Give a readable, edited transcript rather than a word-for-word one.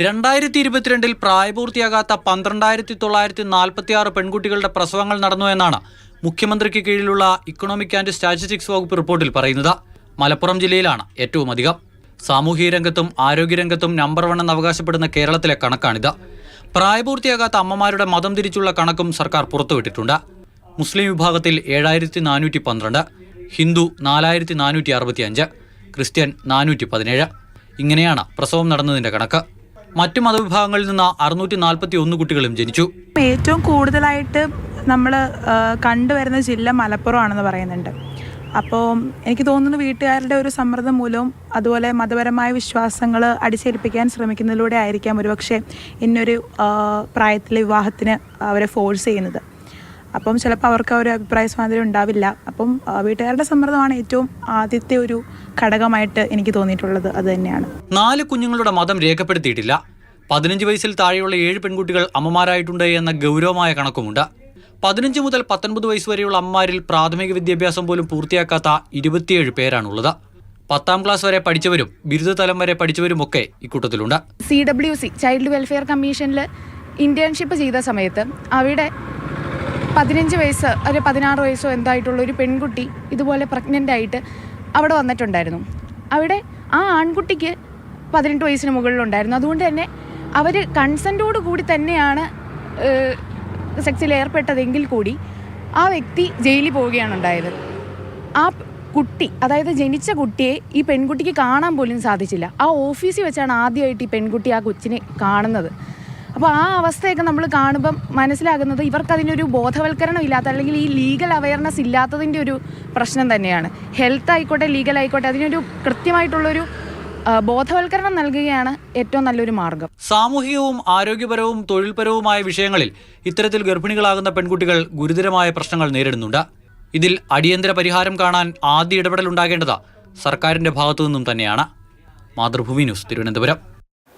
2022 പ്രായപൂർത്തിയാകാത്ത 12,946 പെൺകുട്ടികളുടെ പ്രസവങ്ങൾ നടന്നു എന്നാണ് മുഖ്യമന്ത്രിക്ക് കീഴിലുള്ള ഇക്കണോമിക് ആൻഡ് സ്റ്റാറ്റിസ്റ്റിക്സ് വകുപ്പ് റിപ്പോർട്ടിൽ പറയുന്നത്. മലപ്പുറം ജില്ലയിലാണ് ഏറ്റവും അധികം. സാമൂഹിക രംഗത്തും ആരോഗ്യരംഗത്തും നമ്പർ 1 എന്ന് അവകാശപ്പെടുന്ന കേരളത്തിലെ കണക്കാണിത്. പ്രായപൂർത്തിയാകാത്ത അമ്മമാരുടെ മതം തിരിച്ചുള്ള കണക്കും സർക്കാർ പുറത്തുവിട്ടിട്ടുണ്ട്. മുസ്ലിം വിഭാഗത്തിൽ 7,412, ഹിന്ദു 4,465, ക്രിസ്ത്യൻ 417. ഇങ്ങനെയാണ് പ്രസവം നടന്നതിന്റെ കണക്ക്. മറ്റു മതവിഭാഗങ്ങളിൽ നിന്ന് 641 കുട്ടികളും ജനിച്ചു. ഏറ്റവും കൂടുതലായിട്ട് നമ്മൾ കണ്ടുവരുന്ന ജില്ല മലപ്പുറമാണെന്ന് പറയുന്നുണ്ട്. അപ്പോൾ എനിക്ക് തോന്നുന്നു വീട്ടുകാരുടെ ഒരു സമ്മർദ്ദം മൂലവും അതുപോലെ മതപരമായ വിശ്വാസങ്ങൾ അടിച്ചേൽപ്പിക്കാൻ ശ്രമിക്കുന്നതിലൂടെ ആയിരിക്കാം ഒരുപക്ഷെ ഇന്നൊരു പ്രായത്തിലെ വിവാഹത്തിന് അവരെ ഫോഴ്സ് ചെയ്യുന്നത്. അപ്പം ചിലപ്പോൾ അവർക്ക് ഒരു അഭിപ്രായ സ്വാതന്ത്ര്യം ഉണ്ടാവില്ല. അപ്പം വീട്ടുകാരുടെ സമ്മർദ്ദമാണ് ഏറ്റവും ആദ്യത്തെ ഒരു ഘടകമായിട്ട് എനിക്ക് തോന്നിയിട്ടുള്ളത്. അത് തന്നെയാണ്. 4 കുഞ്ഞുങ്ങളുടെ മതം രേഖപ്പെടുത്തിയിട്ടില്ല. 15 വയസ്സിൽ താഴെയുള്ള 7 പെൺകുട്ടികൾ അമ്മമാരായിട്ടുണ്ട് എന്ന ഗൗരവമായ കണക്കുമുണ്ട്. 15 മുതൽ 19 വയസ്സ് വരെയുള്ള അമ്മമാരിൽ പ്രാഥമിക വിദ്യാഭ്യാസം പോലും പൂർത്തിയാക്കാത്ത 27 പേരാണുള്ളത്. 10ാം ക്ലാസ് വരെ പഠിച്ചവരും ബിരുദതലം വരെ പഠിച്ചവരുമൊക്കെ ഇക്കൂട്ടത്തിലുണ്ട്. CWC ചൈൽഡ് വെൽഫെയർ കമ്മീഷനിൽ ഇന്റേൺഷിപ്പ് ചെയ്ത സമയത്ത് അവിടെ 15 വയസ്സ് ഒരു 16 വയസ്സോ എന്തായിട്ടുള്ള ഒരു പെൺകുട്ടി ഇതുപോലെ പ്രഗ്നൻ്റ് ആയിട്ട് അവിടെ വന്നിട്ടുണ്ടായിരുന്നു. അവിടെ ആ ആൺകുട്ടിക്ക് 18 വയസ്സിന് മുകളിലുണ്ടായിരുന്നു. അതുകൊണ്ട് തന്നെ അവർ കൺസെൻറ്റോട് കൂടി തന്നെയാണ് സെക്സിൽ ഏർപ്പെട്ടതെങ്കിൽ കൂടി ആ വ്യക്തി ജയിലിൽ പോവുകയാണ് ഉണ്ടായത്. ആ കുട്ടി, അതായത് ജനിച്ച കുട്ടിയെ ഈ പെൺകുട്ടിക്ക് കാണാൻ പോലും സാധിച്ചില്ല. ആ ഓഫീസിൽ വെച്ചാണ് ആദ്യമായിട്ട് ഈ പെൺകുട്ടി ആ കൊച്ചിനെ കാണുന്നത്. അപ്പോൾ ആ അവസ്ഥയൊക്കെ നമ്മൾ കാണുമ്പം മനസ്സിലാകുന്നത് ഇവർക്കതിനൊരു ബോധവൽക്കരണം ഇല്ലാത്ത, അല്ലെങ്കിൽ ഈ ലീഗൽ അവയർനെസ് ഇല്ലാത്തതിൻ്റെ ഒരു പ്രശ്നം തന്നെയാണ്. ഹെൽത്ത് ആയിക്കോട്ടെ, ലീഗൽ ആയിക്കോട്ടെ, അതിനൊരു കൃത്യമായിട്ടുള്ളൊരു ബോധവൽക്കരണം നൽകുകയാണ് ഏറ്റവും നല്ലൊരു മാർഗം. സാമൂഹികവും ആരോഗ്യപരവും തൊഴിൽപരവുമായ വിഷയങ്ങളിൽ ഇത്തരത്തിൽ ഗർഭിണികളാകുന്ന പെൺകുട്ടികൾ ഗുരുതരമായ പ്രശ്നങ്ങൾ നേരിടുന്നുണ്ട്. ഇതിൽ അടിയന്തര പരിഹാരം കാണാൻ ആദ്യ ഇടപെടൽ ഉണ്ടാകേണ്ടത് സർക്കാരിന്റെ ഭാഗത്തു നിന്നും തന്നെയാണ്. മാതൃഭൂമി ന്യൂസ്, തിരുവനന്തപുരം.